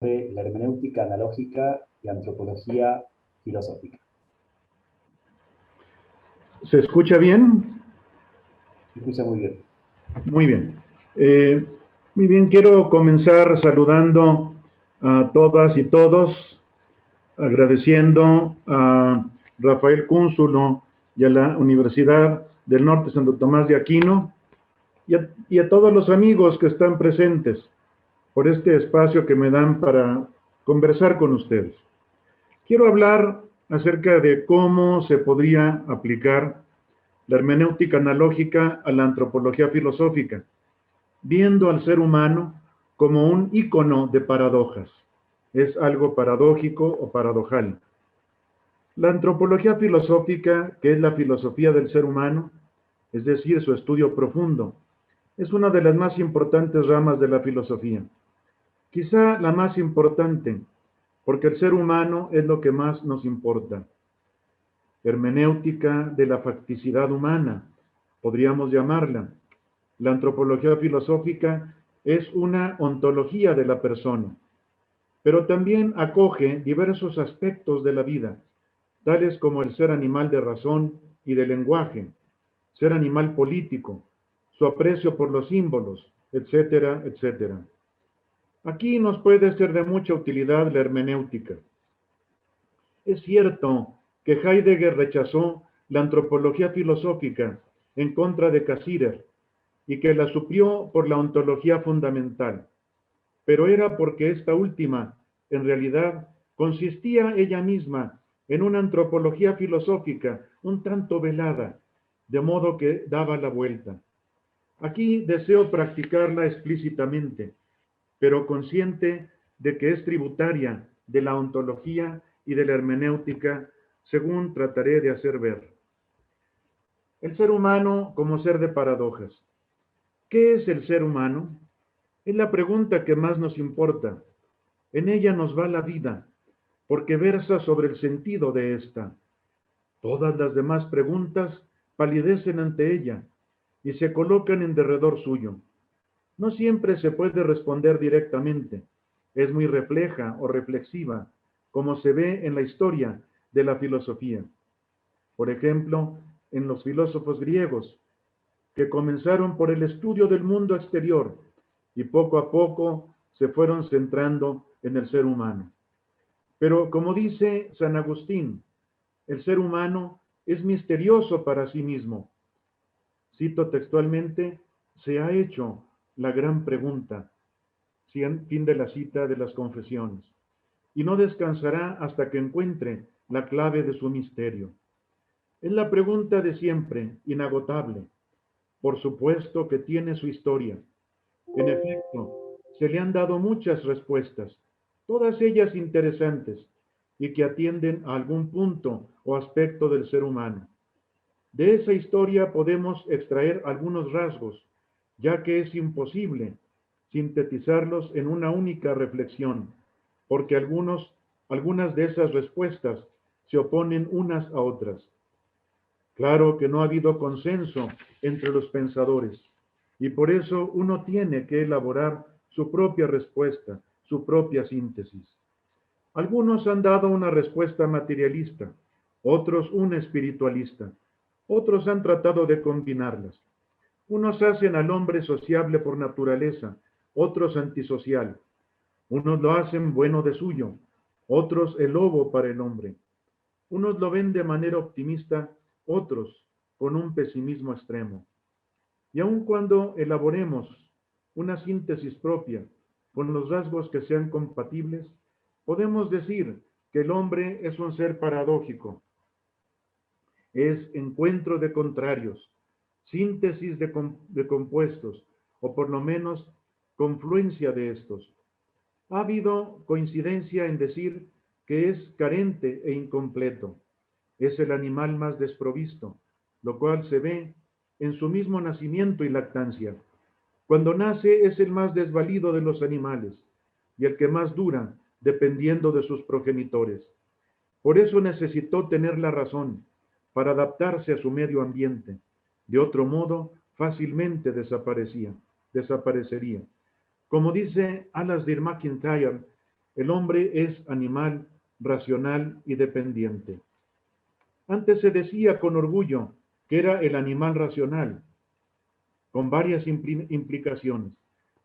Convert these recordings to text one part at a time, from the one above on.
de la hermenéutica analógica y antropología filosófica. ¿Se escucha bien? Se escucha muy bien. Muy bien. Muy bien, quiero comenzar saludando a todas y todos, agradeciendo a Rafael Cúnzulo y a la Universidad del Norte Santo Tomás de Aquino y a todos los amigos que están presentes por este espacio que me dan para conversar con ustedes. Quiero hablar acerca de cómo se podría aplicar la hermenéutica analógica a la antropología filosófica, viendo al ser humano como un ícono de paradojas. Es algo paradójico o paradojal. La antropología filosófica, que es la filosofía del ser humano, es decir, su estudio profundo, es una de las más importantes ramas de la filosofía. Quizá la más importante, porque el ser humano es lo que más nos importa. Hermenéutica de la facticidad humana, podríamos llamarla. La antropología filosófica es una ontología de la persona, pero también acoge diversos aspectos de la vida, tales como el ser animal de razón y de lenguaje, ser animal político, su aprecio por los símbolos, etcétera, etcétera. Aquí nos puede ser de mucha utilidad la hermenéutica. Es cierto que Heidegger rechazó la antropología filosófica en contra de Cassirer y que la suplió por la ontología fundamental, pero era porque esta última, en realidad, consistía ella misma en una antropología filosófica un tanto velada, de modo que daba la vuelta. Aquí deseo practicarla explícitamente, pero consciente de que es tributaria de la ontología y de la hermenéutica, según trataré de hacer ver. El ser humano como ser de paradojas. ¿Qué es el ser humano? Es la pregunta que más nos importa. En ella nos va la vida, porque versa sobre el sentido de esta. Todas las demás preguntas palidecen ante ella y se colocan en derredor suyo. No siempre se puede responder directamente. Es muy refleja o reflexiva, como se ve en la historia de la filosofía. Por ejemplo, en los filósofos griegos, que comenzaron por el estudio del mundo exterior y poco a poco se fueron centrando en el ser humano. Pero como dice San Agustín, el ser humano es misterioso para sí mismo. Cito textualmente, se ha hecho la gran pregunta, fin de la cita de las Confesiones, y no descansará hasta que encuentre la clave de su misterio. Es la pregunta de siempre, inagotable. Por supuesto que tiene su historia. En efecto, se le han dado muchas respuestas, todas ellas interesantes y que atienden a algún punto o aspecto del ser humano. De esa historia podemos extraer algunos rasgos, ya que es imposible sintetizarlos en una única reflexión, porque algunas de esas respuestas se oponen unas a otras. Claro que no ha habido consenso entre los pensadores y por eso uno tiene que elaborar su propia respuesta, su propia síntesis. Algunos han dado una respuesta materialista, otros una espiritualista, otros han tratado de combinarlas. Unos hacen al hombre sociable por naturaleza, otros antisocial. Unos lo hacen bueno de suyo, otros el lobo para el hombre. Unos lo ven de manera optimista, otros con un pesimismo extremo. Y aun cuando elaboremos una síntesis propia con los rasgos que sean compatibles, podemos decir que el hombre es un ser paradójico, es encuentro de contrarios, síntesis de compuestos, o por lo menos confluencia de estos. Ha habido coincidencia en decir que es carente e incompleto. Es el animal más desprovisto, lo cual se ve en su mismo nacimiento y lactancia. Cuando nace es el más desvalido de los animales y el que más dura, dependiendo de sus progenitores. Por eso necesitó tener la razón para adaptarse a su medio ambiente. De otro modo, fácilmente desaparecería. Como dice Alasdair MacIntyre, El hombre es animal racional y dependiente. Antes se decía con orgullo que era el animal racional, con varias implicaciones,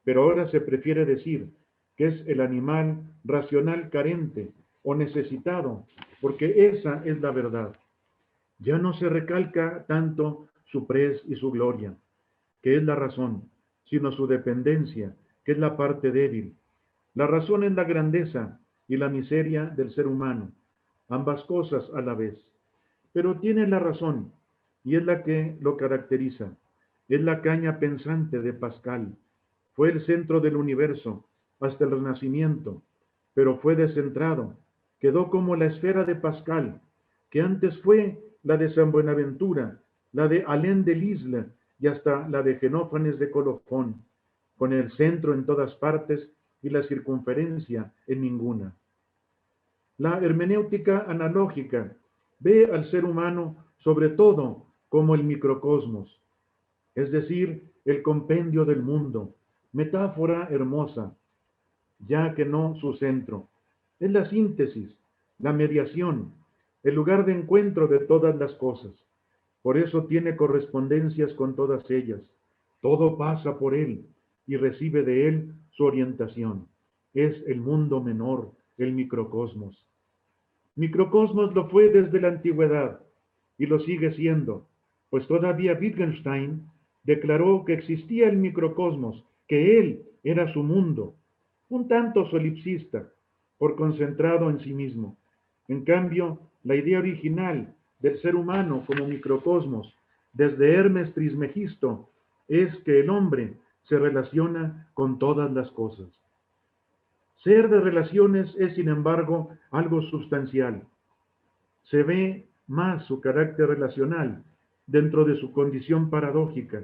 pero ahora se prefiere decir que es el animal racional carente o necesitado, porque esa es la verdad. Ya no se recalca tanto su prez y su gloria, que es la razón, sino su dependencia, que es la parte débil. La razón es la grandeza y la miseria del ser humano, ambas cosas a la vez. Pero tiene la razón, y es la que lo caracteriza. Es la caña pensante de Pascal. Fue el centro del universo hasta el Renacimiento, pero fue descentrado. Quedó como la esfera de Pascal, que antes fue la de San Buenaventura, la de Alain de Lisle y hasta la de Genófanes de Colofón, con el centro en todas partes y la circunferencia en ninguna. La hermenéutica analógica ve al ser humano sobre todo como el microcosmos, es decir, el compendio del mundo, metáfora hermosa, ya que no su centro. Es la síntesis, la mediación, el lugar de encuentro de todas las cosas. Por eso tiene correspondencias con todas ellas. Todo pasa por él y recibe de él su orientación. Es el mundo menor, el microcosmos. Microcosmos lo fue desde la antigüedad y lo sigue siendo, pues todavía Wittgenstein declaró que existía el microcosmos, que él era su mundo, un tanto solipsista, por concentrado en sí mismo. En cambio, la idea original del ser humano como microcosmos, desde Hermes Trismegisto, es que el hombre se relaciona con todas las cosas. Ser de relaciones es, sin embargo, algo sustancial. Se ve más su carácter relacional dentro de su condición paradójica.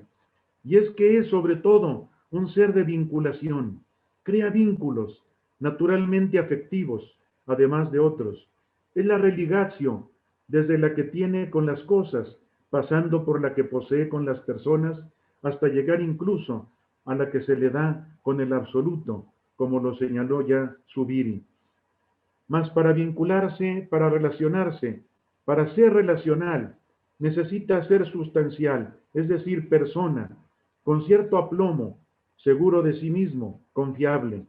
Y es que es sobre todo un ser de vinculación. Crea vínculos, naturalmente afectivos, además de otros. Es la religatio, desde la que tiene con las cosas, pasando por la que posee con las personas, hasta llegar incluso a la que se le da con el absoluto, como lo señaló ya Zubiri. Mas para vincularse, para relacionarse, para ser relacional, necesita ser sustancial, es decir, persona, con cierto aplomo, seguro de sí mismo, confiable,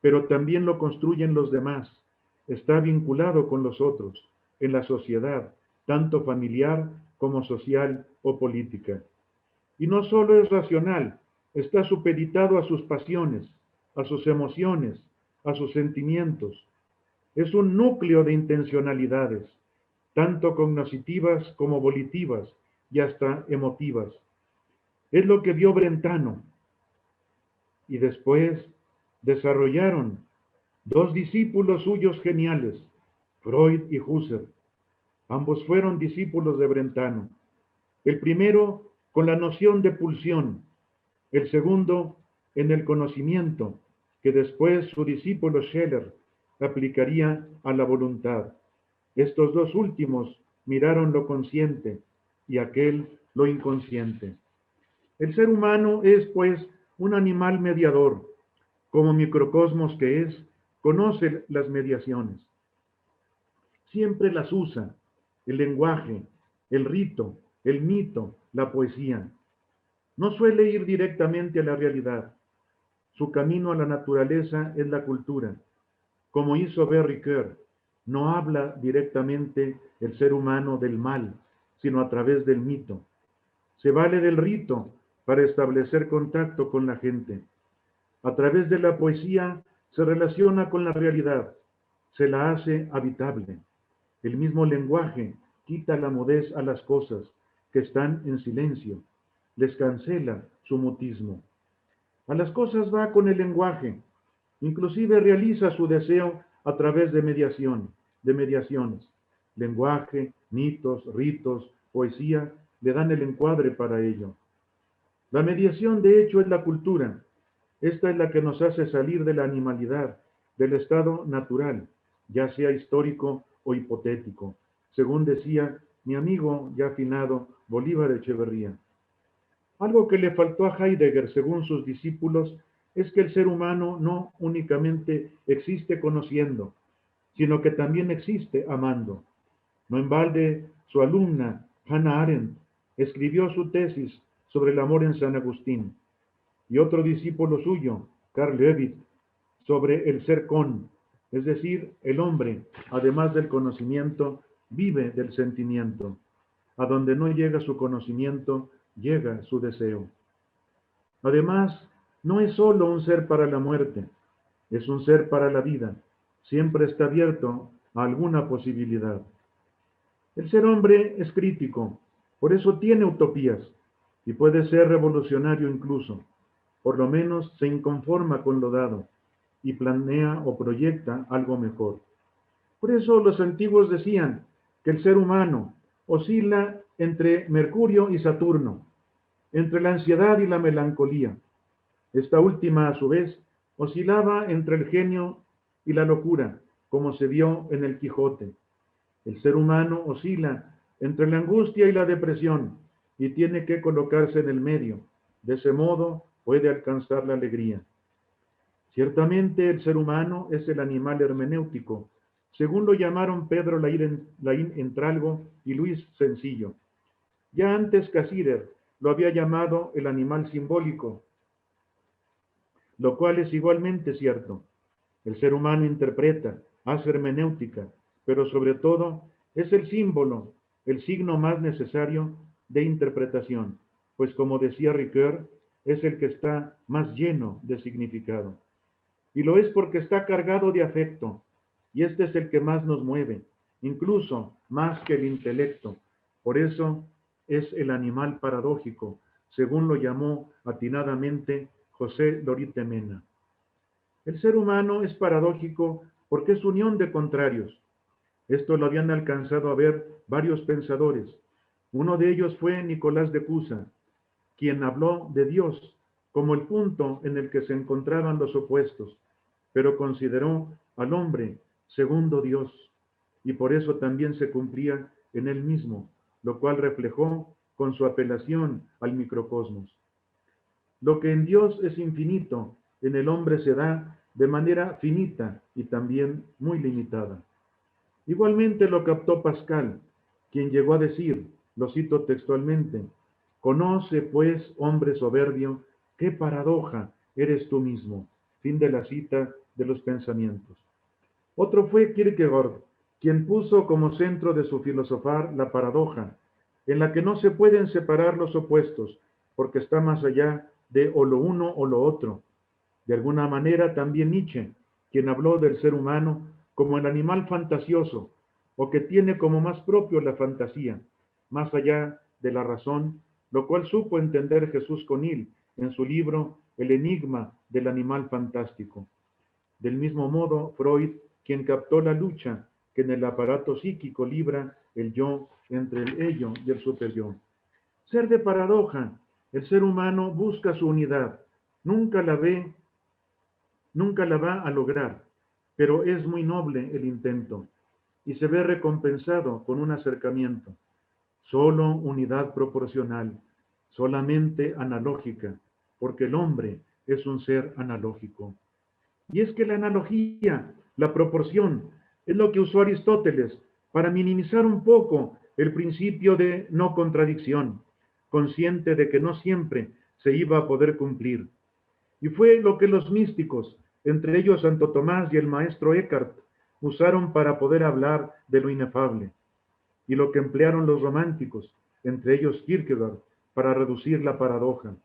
pero también lo construyen los demás. Está vinculado con los otros, en la sociedad, tanto familiar como social o política. Y no solo es racional, está supeditado a sus pasiones, a sus emociones, a sus sentimientos. Es un núcleo de intencionalidades, tanto cognitivas como volitivas y hasta emotivas. Es lo que vio Brentano y después desarrollaron dos discípulos suyos geniales, Freud y Husserl. Ambos fueron discípulos de Brentano. El primero con la noción de pulsión, el segundo en el conocimiento, que después su discípulo Scheler aplicaría a la voluntad. Estos dos últimos miraron lo consciente y aquel lo inconsciente. El ser humano es, pues, un animal mediador. Como microcosmos que es, conoce las mediaciones. Siempre las usa, el lenguaje, el rito, el mito, la poesía. No suele ir directamente a la realidad. Su camino a la naturaleza es la cultura. Como hizo Ricoeur, no habla directamente el ser humano del mal, sino a través del mito. Se vale del rito para establecer contacto con la gente. A través de la poesía se relaciona con la realidad, se la hace habitable. El mismo lenguaje quita la mudez a las cosas que están en silencio, les cancela su mutismo. A las cosas va con el lenguaje, inclusive realiza su deseo a través de mediaciones. Lenguaje, mitos, ritos, poesía, le dan el encuadre para ello. La mediación, de hecho, es la cultura. Esta es la que nos hace salir de la animalidad, del estado natural, ya sea histórico o hipotético, según decía mi amigo ya afinado Bolívar Echeverría. Algo que le faltó a Heidegger, según sus discípulos, es que el ser humano no únicamente existe conociendo, sino que también existe amando. No en balde, su alumna, Hannah Arendt, escribió su tesis sobre el amor en San Agustín, y otro discípulo suyo, Carl Levitt, sobre el ser con, es decir, el hombre, además del conocimiento, vive del sentimiento. A donde no llega su conocimiento, llega su deseo. Además, no es solo un ser para la muerte, es un ser para la vida. Siempre está abierto a alguna posibilidad. El ser hombre es crítico, por eso tiene utopías, y puede ser revolucionario incluso. Por lo menos se inconforma con lo dado, y planea o proyecta algo mejor. Por eso los antiguos decían que el ser humano oscila entre Mercurio y Saturno, entre la ansiedad y la melancolía. Esta última, a su vez, oscilaba entre el genio y la locura, como se vio en el Quijote. El ser humano oscila entre la angustia y la depresión y tiene que colocarse en el medio. De ese modo puede alcanzar la alegría. Ciertamente el ser humano es el animal hermenéutico, según lo llamaron Pedro Laín Entralgo y Luis Sencillo. Ya antes Cassirer lo había llamado el animal simbólico, lo cual es igualmente cierto. El ser humano interpreta, hace hermenéutica, pero sobre todo es el símbolo, el signo más necesario de interpretación, pues como decía Ricoeur, es el que está más lleno de significado. Y lo es porque está cargado de afecto, y este es el que más nos mueve, incluso más que el intelecto. Por eso es el animal paradójico, según lo llamó atinadamente José Lorite Mena. El ser humano es paradójico porque es unión de contrarios. Esto lo habían alcanzado a ver varios pensadores. Uno de ellos fue Nicolás de Cusa, quien habló de Dios como el punto en el que se encontraban los opuestos, pero consideró al hombre segundo Dios, y por eso también se cumplía en él mismo, lo cual reflejó con su apelación al microcosmos. Lo que en Dios es infinito, en el hombre se da de manera finita y también muy limitada. Igualmente lo captó Pascal, quien llegó a decir, lo cito textualmente, «Conoce, pues, hombre soberbio, qué paradoja eres tú mismo». Fin de la cita de los pensamientos. Otro fue Kierkegaard, quien puso como centro de su filosofar la paradoja, en la que no se pueden separar los opuestos, porque está más allá de o lo uno o lo otro. De alguna manera también Nietzsche, quien habló del ser humano como el animal fantasioso, o que tiene como más propio la fantasía, más allá de la razón, lo cual supo entender Jesús Conil en su libro El enigma del animal fantástico. Del mismo modo, Freud, quien captó la lucha que en el aparato psíquico libra el yo entre el ello y el superyo. Ser de paradoja, el ser humano busca su unidad, nunca la va a lograr, pero es muy noble el intento y se ve recompensado con un acercamiento. Solo unidad proporcional, solamente analógica, porque el hombre es un ser analógico. Y es que la analogía, la proporción, es lo que usó Aristóteles para minimizar un poco el principio de no contradicción, consciente de que no siempre se iba a poder cumplir. Y fue lo que los místicos, entre ellos Santo Tomás y el maestro Eckhart, usaron para poder hablar de lo inefable, y lo que emplearon los románticos, entre ellos Kierkegaard, para reducir la paradoja.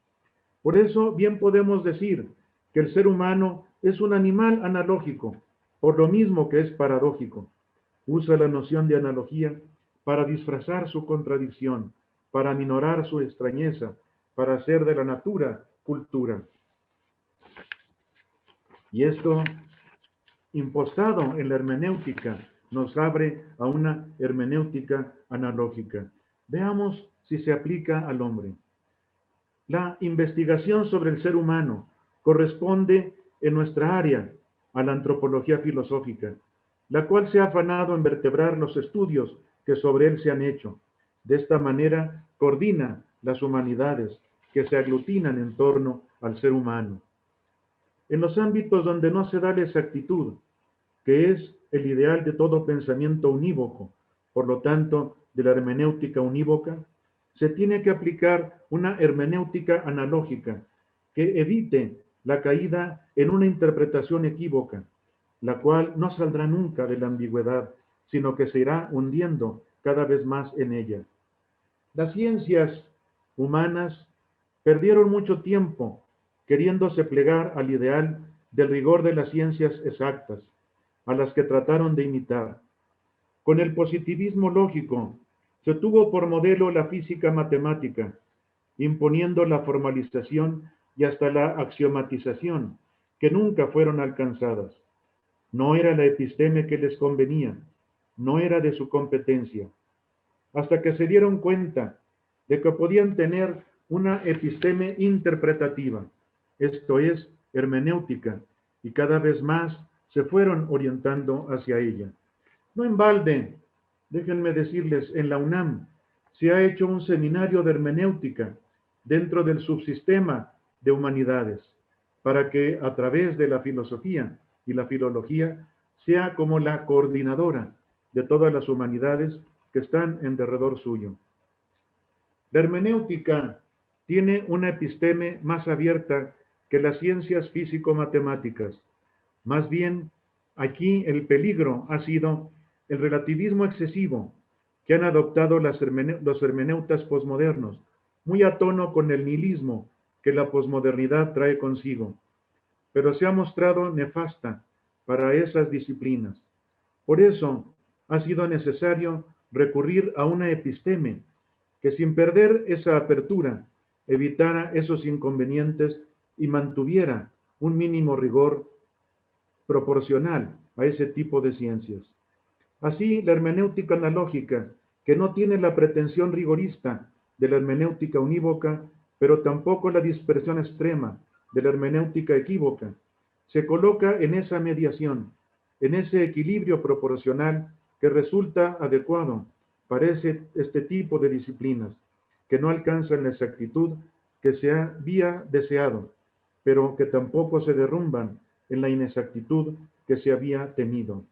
Por eso bien podemos decir que el ser humano es un animal analógico, por lo mismo que es paradójico. Usa la noción de analogía para disfrazar su contradicción, para minorar su extrañeza, para hacer de la natura cultura. Y esto, impostado en la hermenéutica, nos abre a una hermenéutica analógica. Veamos si se aplica al hombre. La investigación sobre el ser humano corresponde en nuestra área a la antropología filosófica, la cual se ha afanado en vertebrar los estudios que sobre él se han hecho. De esta manera coordina las humanidades que se aglutinan en torno al ser humano. en los ámbitos donde no se da la exactitud, que es el ideal de todo pensamiento unívoco, por lo tanto, de la hermenéutica unívoca, se tiene que aplicar una hermenéutica analógica que evite la caída en una interpretación equívoca, la cual no saldrá nunca de la ambigüedad, sino que se irá hundiendo cada vez más en ella. Las ciencias humanas perdieron mucho tiempo queriéndose plegar al ideal del rigor de las ciencias exactas, a las que trataron de imitar. Con el positivismo lógico, se tuvo por modelo la física matemática, imponiendo la formalización y hasta la axiomatización, que nunca fueron alcanzadas. No era la episteme que les convenía, no era de su competencia, hasta que se dieron cuenta de que podían tener una episteme interpretativa, esto es, hermenéutica, y cada vez más se fueron orientando hacia ella. No en balde, déjenme decirles, en la UNAM se ha hecho un seminario de hermenéutica dentro del subsistema de humanidades, para que a través de la filosofía y la filología sea como la coordinadora de todas las humanidades que están en derredor suyo. La hermenéutica tiene una episteme más abierta que las ciencias físico-matemáticas. Más bien, aquí el peligro ha sido el relativismo excesivo que han adoptado los hermeneutas posmodernos, muy a tono con el nihilismo que la posmodernidad trae consigo, pero se ha mostrado nefasta para esas disciplinas. Por eso ha sido necesario recurrir a una episteme que, sin perder esa apertura, evitara esos inconvenientes y mantuviera un mínimo rigor proporcional a ese tipo de ciencias. Así, la hermenéutica analógica, que no tiene la pretensión rigorista de la hermenéutica unívoca, pero tampoco la dispersión extrema de la hermenéutica equívoca, se coloca en esa mediación, en ese equilibrio proporcional que resulta adecuado para este tipo de disciplinas, que no alcanzan la exactitud que se había deseado, pero que tampoco se derrumban en la inexactitud que se había temido.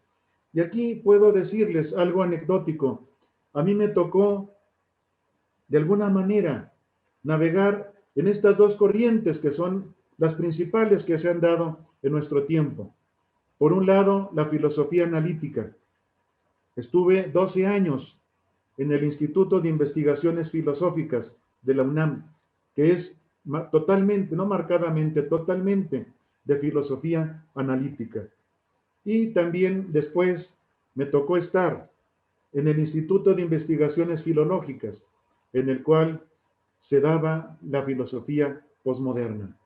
Y aquí puedo decirles algo anecdótico. A mí me tocó, de alguna manera, navegar en estas dos corrientes que son las principales que se han dado en nuestro tiempo. Por un lado, la filosofía analítica. Estuve 12 años en el Instituto de Investigaciones Filosóficas de la UNAM, que es totalmente, no marcadamente, totalmente de filosofía analítica. Y también después me tocó estar en el Instituto de Investigaciones Filológicas, en el cual se daba la filosofía posmoderna.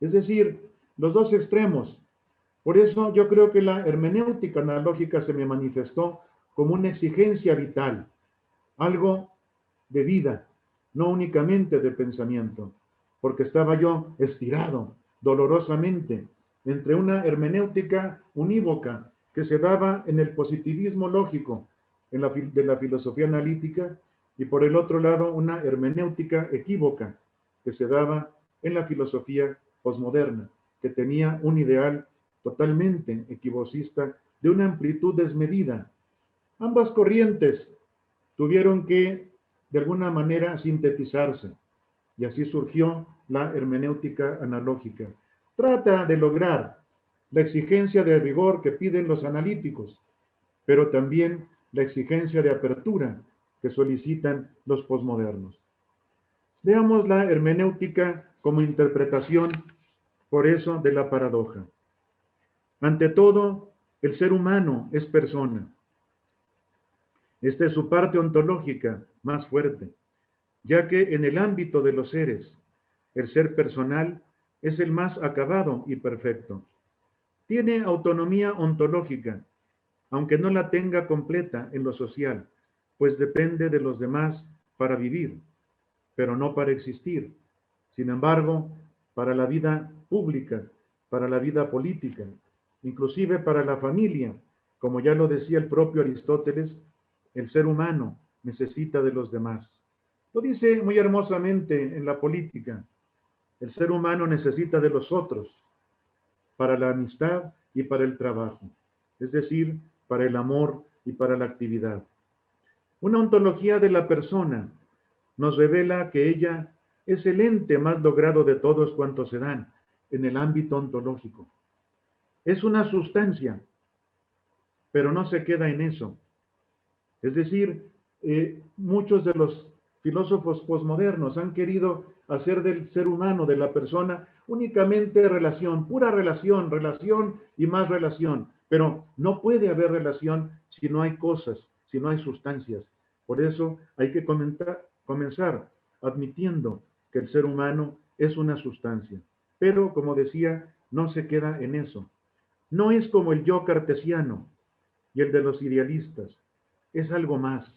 Es decir, los dos extremos. Por eso yo creo que la hermenéutica analógica se me manifestó como una exigencia vital, algo de vida, no únicamente de pensamiento, porque estaba yo estirado dolorosamente entre una hermenéutica unívoca que se daba en el positivismo lógico de la filosofía analítica y por el otro lado una hermenéutica equívoca que se daba en la filosofía posmoderna, que tenía un ideal totalmente equivocista de una amplitud desmedida. Ambas corrientes tuvieron que, de alguna manera, sintetizarse, y así surgió la hermenéutica analógica. Trata de lograr la exigencia de rigor que piden los analíticos, pero también la exigencia de apertura que solicitan los posmodernos. Veamos la hermenéutica como interpretación, por eso, de la paradoja. Ante todo, el ser humano es persona. Esta es su parte ontológica más fuerte, ya que en el ámbito de los seres, el ser personal es el más acabado y perfecto. Tiene autonomía ontológica, aunque no la tenga completa en lo social, pues depende de los demás para vivir, pero no para existir. Sin embargo, para la vida pública, para la vida política, inclusive para la familia, como ya lo decía el propio Aristóteles, el ser humano necesita de los demás. Lo dice muy hermosamente en la política. El ser humano necesita de los otros. para la amistad y para el trabajo, es decir, para el amor y para la actividad. Una ontología de la persona nos revela que ella es el ente más logrado de todos cuantos se dan en el ámbito ontológico. Es una sustancia, pero no se queda en eso. Es decir, muchos de los filósofos posmodernos han querido hacer del ser humano, de la persona, únicamente relación, pura relación, relación y más relación. Pero no puede haber relación si no hay cosas, si no hay sustancias. Por eso hay que comenzar admitiendo que el ser humano es una sustancia. Pero, como decía, no se queda en eso. No es como el yo cartesiano y el de los idealistas. Es algo más,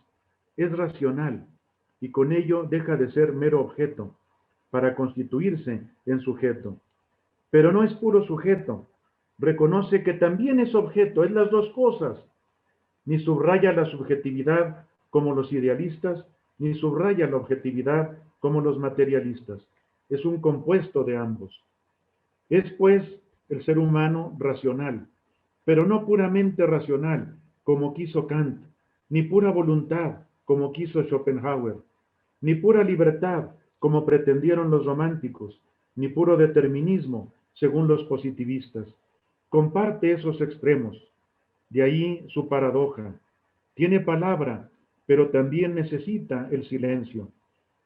es racional, y con ello deja de ser mero objeto, para constituirse en sujeto. Pero no es puro sujeto, reconoce que también es objeto, es las dos cosas. Ni subraya la subjetividad como los idealistas, ni subraya la objetividad como los materialistas. Es un compuesto de ambos. Es, pues, el ser humano racional, pero no puramente racional, como quiso Kant, ni pura voluntad, como quiso Schopenhauer, ni pura libertad, como pretendieron los románticos, ni puro determinismo, según los positivistas. Comparte esos extremos, de ahí su paradoja. Tiene palabra, pero también necesita el silencio,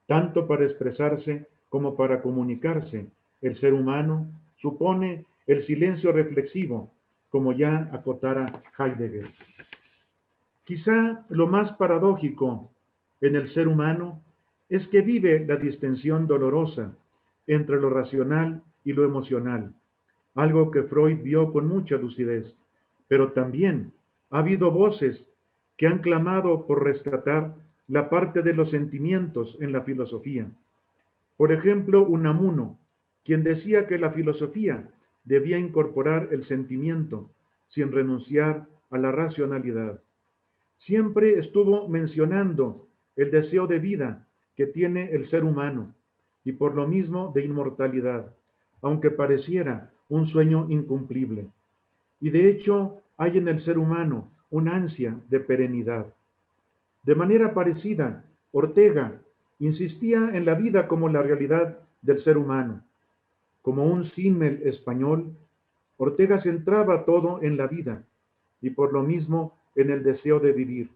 tanto para expresarse como para comunicarse. El ser humano supone el silencio reflexivo, como ya acotara Heidegger. Quizá lo más paradójico en el ser humano es que vive la distensión dolorosa entre lo racional y lo emocional, algo que Freud vio con mucha lucidez, pero también ha habido voces que han clamado por rescatar la parte de los sentimientos en la filosofía. Por ejemplo, Unamuno, quien decía que la filosofía debía incorporar el sentimiento sin renunciar a la racionalidad. Siempre estuvo mencionando el deseo de vida que tiene el ser humano y por lo mismo de inmortalidad, aunque pareciera un sueño incumplible. Y de hecho hay en el ser humano una ansia de perenidad. De manera parecida, Ortega insistía en la vida como la realidad del ser humano. Como un símil español, Ortega centraba todo en la vida y por lo mismo en el deseo de vivir.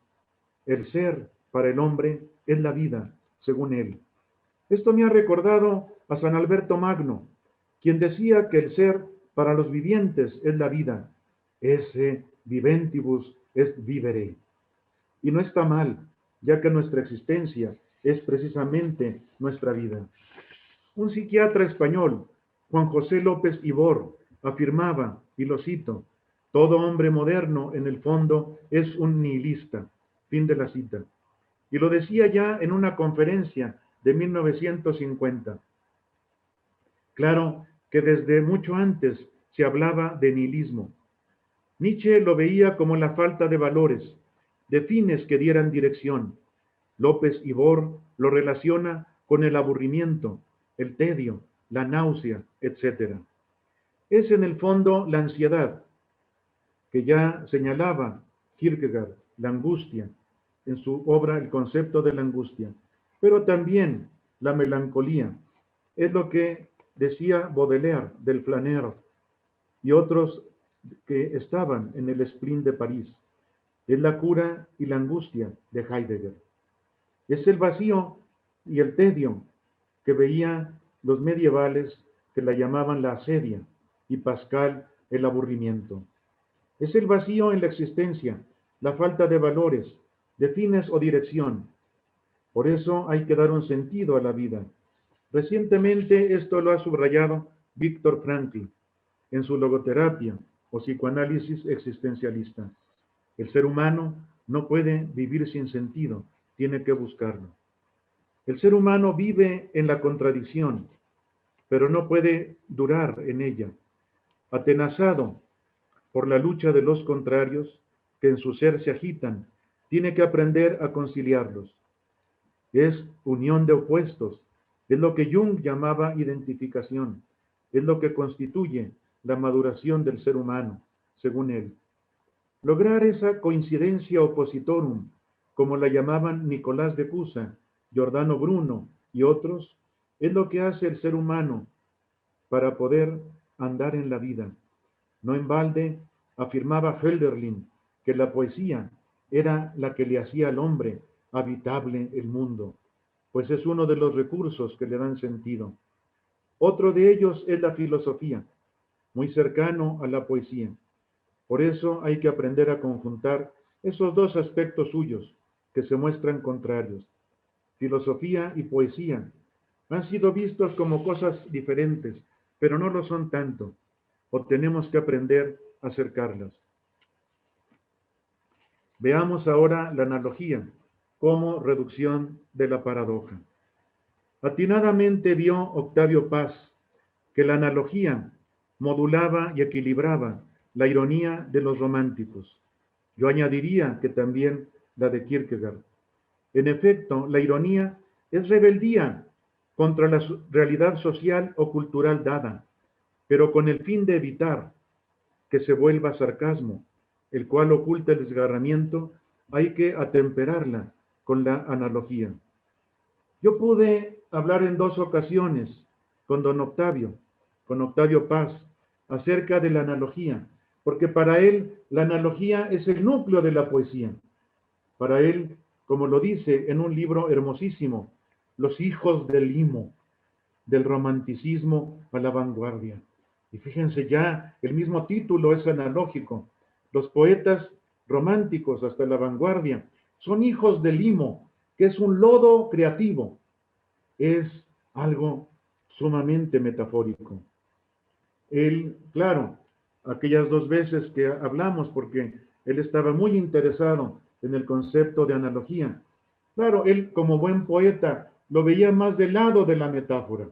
El ser para el hombre es la vida, según él. Esto me ha recordado a San Alberto Magno, quien decía que el ser para los vivientes es la vida. Esse viventibus est vivere. Y no está mal, ya que nuestra existencia es precisamente nuestra vida. Un psiquiatra español, Juan José López Ibor, afirmaba, y lo cito, todo hombre moderno en el fondo es un nihilista. Fin de la cita. Y lo decía ya en una conferencia de 1950. Claro que desde mucho antes se hablaba de nihilismo. Nietzsche lo veía como la falta de valores, de fines que dieran dirección. López Ibor lo relaciona con el aburrimiento, el tedio, la náusea, etc. Es en el fondo la ansiedad, que ya señalaba Kierkegaard, la angustia, en su obra El concepto de la angustia, pero también la melancolía. Es lo que decía Baudelaire del flaneur y otros que estaban en el spleen de París. Es la cura y la angustia de Heidegger. Es el vacío y el tedio que veían los medievales, que la llamaban la asedia, y Pascal el aburrimiento. Es el vacío en la existencia, la falta de valores, de fines o dirección. Por eso hay que dar un sentido a la vida. Recientemente esto lo ha subrayado Viktor Frankl en su logoterapia o psicoanálisis existencialista. El ser humano no puede vivir sin sentido, tiene que buscarlo. El ser humano vive en la contradicción, pero no puede durar en ella. Atenazado por la lucha de los contrarios que en su ser se agitan, tiene que aprender a conciliarlos. Es unión de opuestos, es lo que Jung llamaba identificación, es lo que constituye la maduración del ser humano, según él. Lograr esa coincidencia oppositorum, como la llamaban Nicolás de Cusa, Giordano Bruno y otros, es lo que hace el ser humano para poder andar en la vida. No en balde afirmaba Hölderlin que la poesía era la que le hacía al hombre habitable el mundo, pues es uno de los recursos que le dan sentido. Otro de ellos es la filosofía, muy cercano a la poesía. Por eso hay que aprender a conjuntar esos dos aspectos suyos que se muestran contrarios. Filosofía y poesía han sido vistos como cosas diferentes, pero no lo son tanto, o tenemos que aprender a acercarlas. Veamos ahora la analogía como reducción de la paradoja. Atinadamente vio Octavio Paz que la analogía modulaba y equilibraba la ironía de los románticos. Yo añadiría que también la de Kierkegaard. En efecto, la ironía es rebeldía contra la realidad social o cultural dada, pero con el fin de evitar que se vuelva sarcasmo, el cual oculta el desgarramiento, hay que atemperarla con la analogía. Yo pude hablar en 2 ocasiones con con Octavio Paz, acerca de la analogía, porque para él la analogía es el núcleo de la poesía. Para él, como lo dice en un libro hermosísimo, Los hijos del limo, del romanticismo a la vanguardia. Y fíjense ya, el mismo título es analógico. Los poetas románticos hasta la vanguardia son hijos del limo, que es un lodo creativo. Es algo sumamente metafórico. Él, claro, aquellas 2 veces que hablamos, porque él estaba muy interesado en el concepto de analogía. Claro, él como buen poeta lo veía más del lado de la metáfora.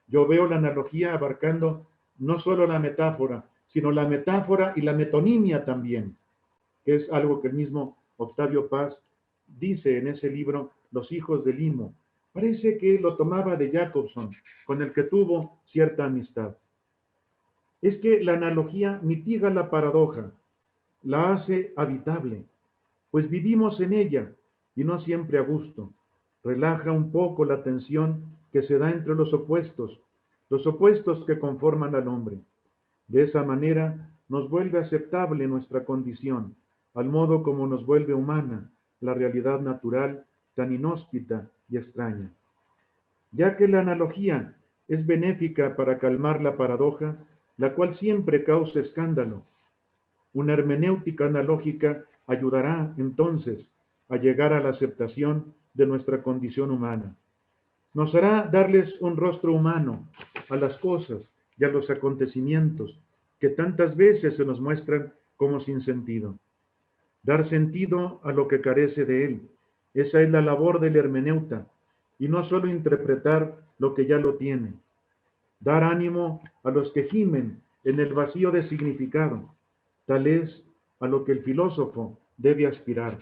Yo veo la analogía abarcando no solo la metáfora, sino la metáfora y la metonimia también, que es algo que el mismo Octavio Paz dice en ese libro, Los hijos del limo. Parece que lo tomaba de Jacobson, con el que tuvo cierta amistad. Es que la analogía mitiga la paradoja, la hace habitable, pues vivimos en ella y no siempre a gusto. Relaja un poco la tensión que se da entre los opuestos que conforman al hombre. De esa manera nos vuelve aceptable nuestra condición, al modo como nos vuelve humana la realidad natural tan inhóspita y extraña. Ya que la analogía es benéfica para calmar la paradoja, la cual siempre causa escándalo, una hermenéutica analógica ayudará entonces a llegar a la aceptación de nuestra condición humana. Nos hará darles un rostro humano a las cosas y a los acontecimientos que tantas veces se nos muestran como sin sentido. Dar sentido a lo que carece de él. Esa es la labor del hermeneuta, y no solo interpretar lo que ya lo tiene. Dar ánimo a los que gimen en el vacío de significado. Tal es a lo que el filósofo debe aspirar.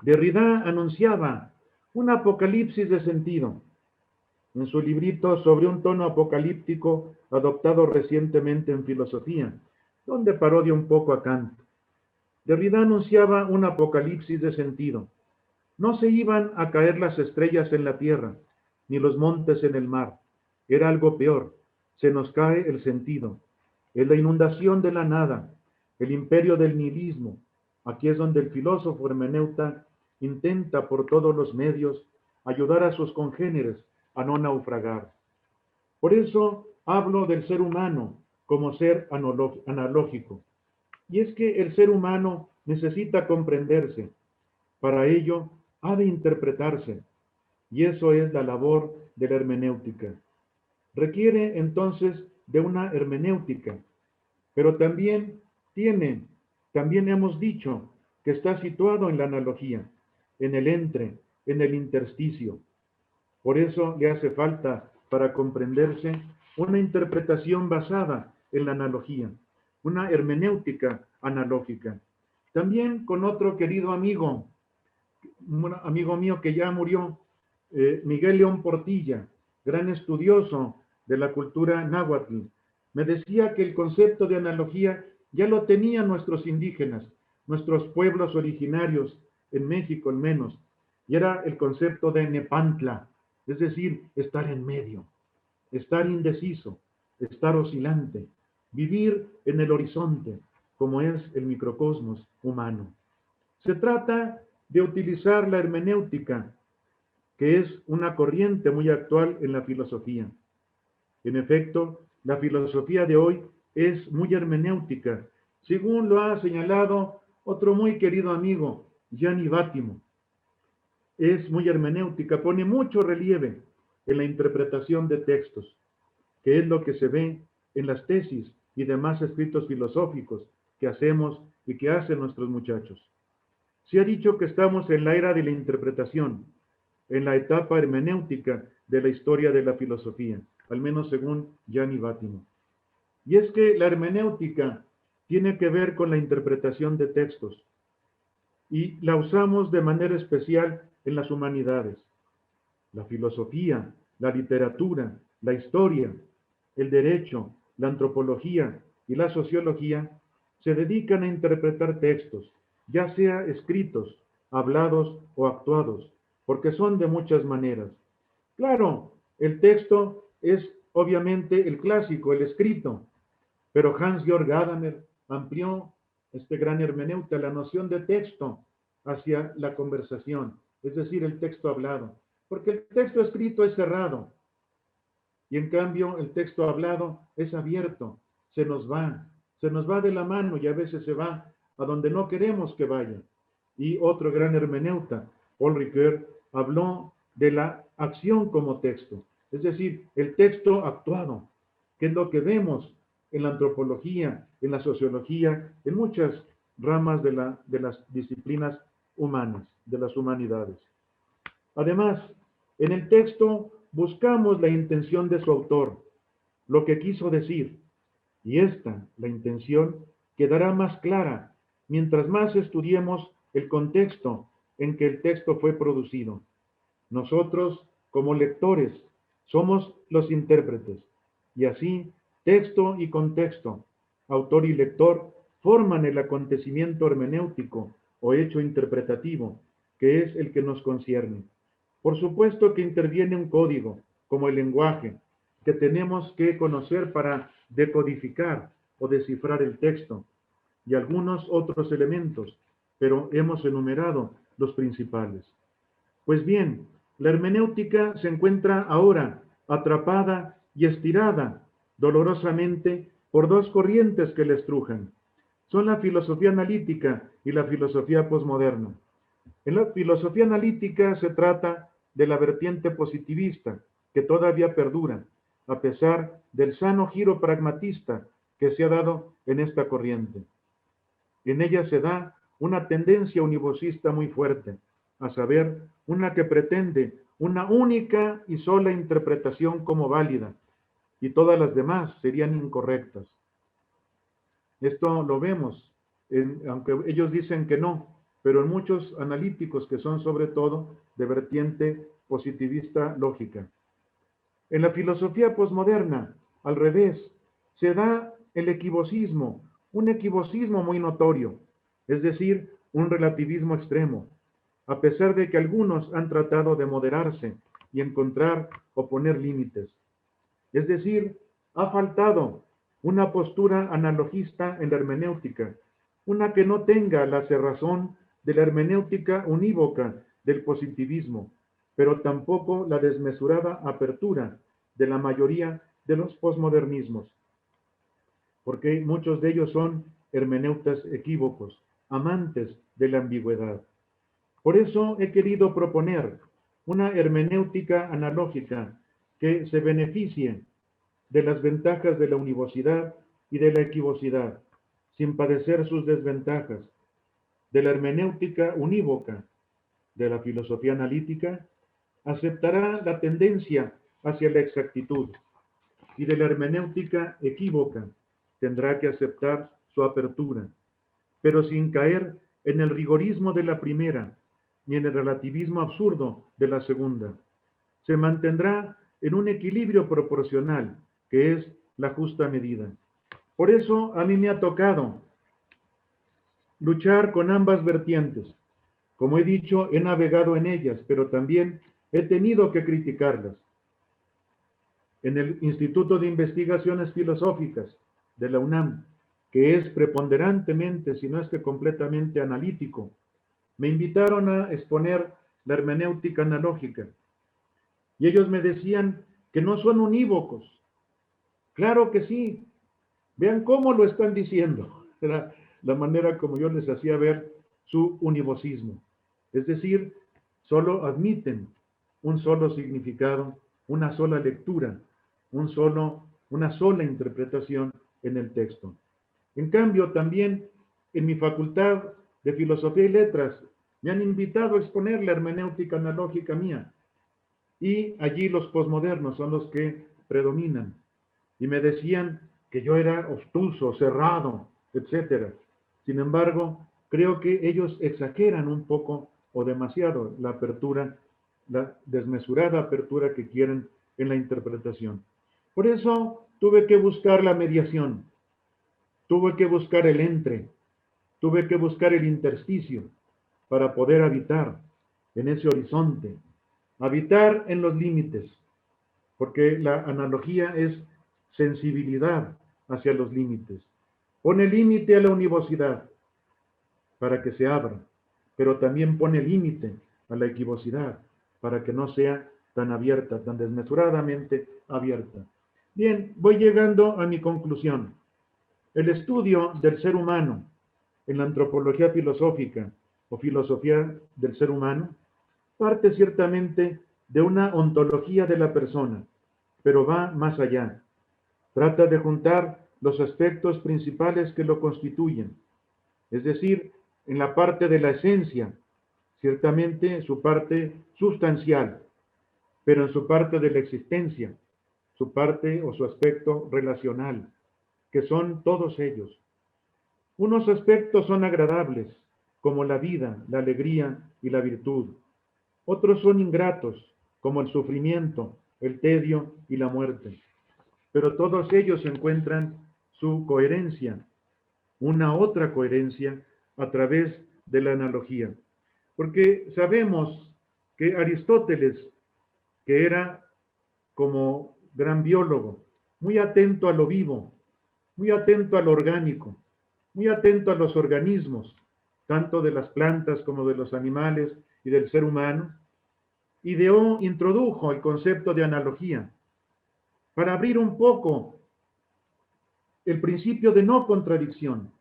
Derrida anunciaba un apocalipsis de sentido en su librito sobre un tono apocalíptico adoptado recientemente en filosofía, donde parodia un poco a Kant. Derrida anunciaba un apocalipsis de sentido. No se iban a caer las estrellas en la tierra, ni los montes en el mar. Era algo peor. Se nos cae el sentido. Es la inundación de la nada, el imperio del nihilismo. Aquí es donde el filósofo hermeneuta intenta por todos los medios ayudar a sus congéneres a no naufragar. Por eso hablo del ser humano como ser analógico. Y es que el ser humano necesita comprenderse. Para ello ha de interpretarse. Y eso es la labor de la hermenéutica. Requiere entonces de una hermenéutica, pero también hemos dicho que está situado en la analogía, en el en el intersticio. Por eso le hace falta, para comprenderse, una interpretación basada en la analogía, una hermenéutica analógica. También con otro querido amigo, un amigo mío que ya murió, Miguel León Portilla, gran estudioso de la cultura náhuatl, Me decía que el concepto de analogía ya lo tenían nuestros indígenas, nuestros pueblos originarios, en México al menos, y era el concepto de nepantla, es decir, estar en medio, estar indeciso, estar oscilante, vivir en el horizonte, como es el microcosmos humano. Se trata de utilizar la hermenéutica, que es una corriente muy actual en la filosofía. En efecto, la filosofía de hoy es muy hermenéutica, según lo ha señalado otro muy querido amigo, Gianni Vattimo. Es muy hermenéutica, pone mucho relieve en la interpretación de textos, que es lo que se ve en las tesis y demás escritos filosóficos que hacemos y que hacen nuestros muchachos. Se ha dicho que estamos en la era de la interpretación, en la etapa hermenéutica de la historia de la filosofía, al menos según Gianni Vattimo. Y es que la hermenéutica tiene que ver con la interpretación de textos y la usamos de manera especial en las humanidades. La filosofía, la literatura, la historia, el derecho, la antropología y la sociología se dedican a interpretar textos, ya sea escritos, hablados o actuados, porque son de muchas maneras. Claro, el texto es obviamente el clásico, el escrito, pero Hans-Georg Gadamer amplió, este gran hermeneuta, la noción de texto hacia la conversación, es decir, el texto hablado, porque el texto escrito es cerrado y en cambio el texto hablado es abierto, se nos va de la mano y a veces se va a donde no queremos que vaya. Y otro gran hermeneuta, Paul Ricoeur, habló de la acción como texto, es decir, el texto actuado, que es lo que vemos en la antropología, en la sociología, en muchas ramas de las disciplinas humanas, de las humanidades. Además, en el texto buscamos la intención de su autor, lo que quiso decir, y esta, la intención, quedará más clara mientras más estudiemos el contexto en que el texto fue producido. Nosotros, como lectores, somos los intérpretes, y así, texto y contexto, autor y lector, forman el acontecimiento hermenéutico o hecho interpretativo, que es el que nos concierne. Por supuesto que interviene un código, como el lenguaje, que tenemos que conocer para decodificar o descifrar el texto, y algunos otros elementos, pero hemos enumerado los principales. Pues bien, la hermenéutica se encuentra ahora atrapada y estirada dolorosamente por dos corrientes que la estrujan. Son la filosofía analítica y la filosofía posmoderna. En la filosofía analítica se trata de la vertiente positivista, que todavía perdura, a pesar del sano giro pragmatista que se ha dado en esta corriente. En ella se da una tendencia univocista muy fuerte, a saber, una que pretende una única y sola interpretación como válida, y todas las demás serían incorrectas. Esto lo vemos, aunque ellos dicen que no, pero en muchos analíticos que son sobre todo de vertiente positivista lógica. En la filosofía posmoderna, al revés, se da el equivocismo, un equivocismo muy notorio, es decir, un relativismo extremo, a pesar de que algunos han tratado de moderarse y encontrar o poner límites. Es decir, ha faltado una postura analogista en la hermenéutica, una que no tenga la cerrazón de la hermenéutica unívoca del positivismo, pero tampoco la desmesurada apertura de la mayoría de los posmodernismos, porque muchos de ellos son hermeneutas equívocos, amantes de la ambigüedad. Por eso he querido proponer una hermenéutica analógica que se beneficie de las ventajas de la univocidad y de la equivocidad, sin padecer sus desventajas, de la hermenéutica unívoca, de la filosofía analítica, aceptará la tendencia hacia la exactitud, y de la hermenéutica equívoca tendrá que aceptar su apertura, pero sin caer en el rigorismo de la primera, ni en el relativismo absurdo de la segunda. Se mantendrá en un equilibrio proporcional, que es la justa medida. Por eso a mí me ha tocado luchar con ambas vertientes. Como he dicho, he navegado en ellas, pero también he tenido que criticarlas. En el Instituto de Investigaciones Filosóficas de la UNAM, que es preponderantemente, si no es que completamente analítico, me invitaron a exponer la hermenéutica analógica. Y ellos me decían que no son unívocos. Claro que sí. Vean cómo lo están diciendo. Era la manera como yo les hacía ver su univocismo. Es decir, solo admiten un solo significado, una sola lectura, una sola interpretación en el texto. En cambio, también en mi facultad de Filosofía y Letras me han invitado a exponer la hermenéutica analógica mía. Y allí los posmodernos son los que predominan. Y me decían que yo era obtuso, cerrado, etcétera. Sin embargo, creo que ellos exageran un poco o demasiado la apertura, la desmesurada apertura que quieren en la interpretación. Por eso tuve que buscar la mediación, tuve que buscar el entre, tuve que buscar el intersticio para poder habitar en ese horizonte, habitar en los límites, porque la analogía es sensibilidad hacia los límites. Pone límite a la univocidad para que se abra, pero también pone límite a la equivocidad para que no sea tan abierta, tan desmesuradamente abierta. Bien, voy llegando a mi conclusión. El estudio del ser humano en la antropología filosófica o filosofía del ser humano parte ciertamente de una ontología de la persona, pero va más allá. Trata de juntar los aspectos principales que lo constituyen, es decir, en la parte de la esencia, ciertamente su parte sustancial, pero en su parte de la existencia, su parte o su aspecto relacional, que son todos ellos. Unos aspectos son agradables, como la vida, la alegría y la virtud. Otros son ingratos, como el sufrimiento, el tedio y la muerte. Pero todos ellos encuentran su coherencia, una otra coherencia a través de la analogía. Porque sabemos que Aristóteles, que era como gran biólogo, muy atento a lo vivo, muy atento a lo orgánico, muy atento a los organismos, tanto de las plantas como de los animales y del ser humano, introdujo el concepto de analogía para abrir un poco el principio de no contradicción,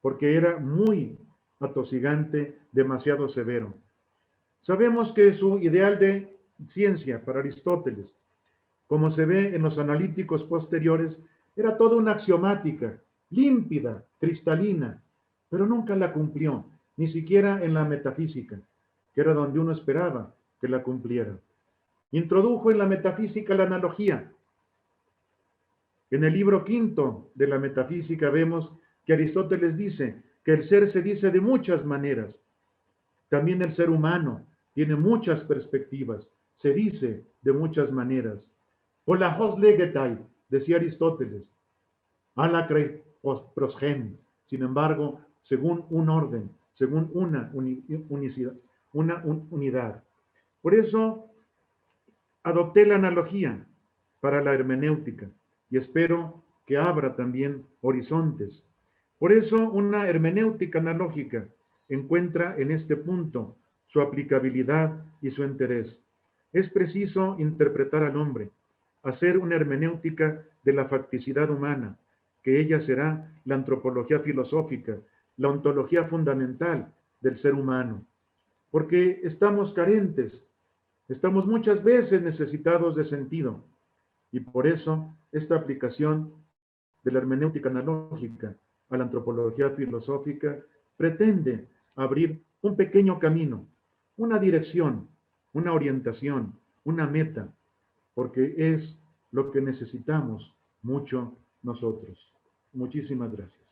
porque era muy atosigante, demasiado severo. Sabemos que su ideal de ciencia para Aristóteles, como se ve en los analíticos posteriores, era toda una axiomática, límpida, cristalina, pero nunca la cumplió, ni siquiera en la metafísica, que era donde uno esperaba que la cumpliera. Introdujo en la metafísica la analogía. En el libro quinto de la metafísica vemos que Aristóteles dice que el ser se dice de muchas maneras. También el ser humano tiene muchas perspectivas, se dice de muchas maneras. O la hos legetai, decía Aristóteles, a la prosgen, sin embargo, según un orden, según una unidad. Por eso adopté la analogía para la hermenéutica y espero que abra también horizontes. Por eso una hermenéutica analógica encuentra en este punto su aplicabilidad y su interés. Es preciso interpretar al hombre, hacer una hermenéutica de la facticidad humana, que ella será la antropología filosófica, la ontología fundamental del ser humano, porque estamos carentes, estamos muchas veces necesitados de sentido, y por eso esta aplicación de la hermenéutica analógica a la antropología filosófica pretende abrir un pequeño camino, una dirección, una orientación, una meta, porque es lo que necesitamos mucho nosotros. Muchísimas gracias.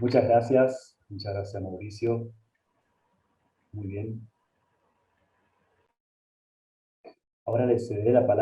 Muchas gracias Mauricio. Muy bien. Ahora le cederé la palabra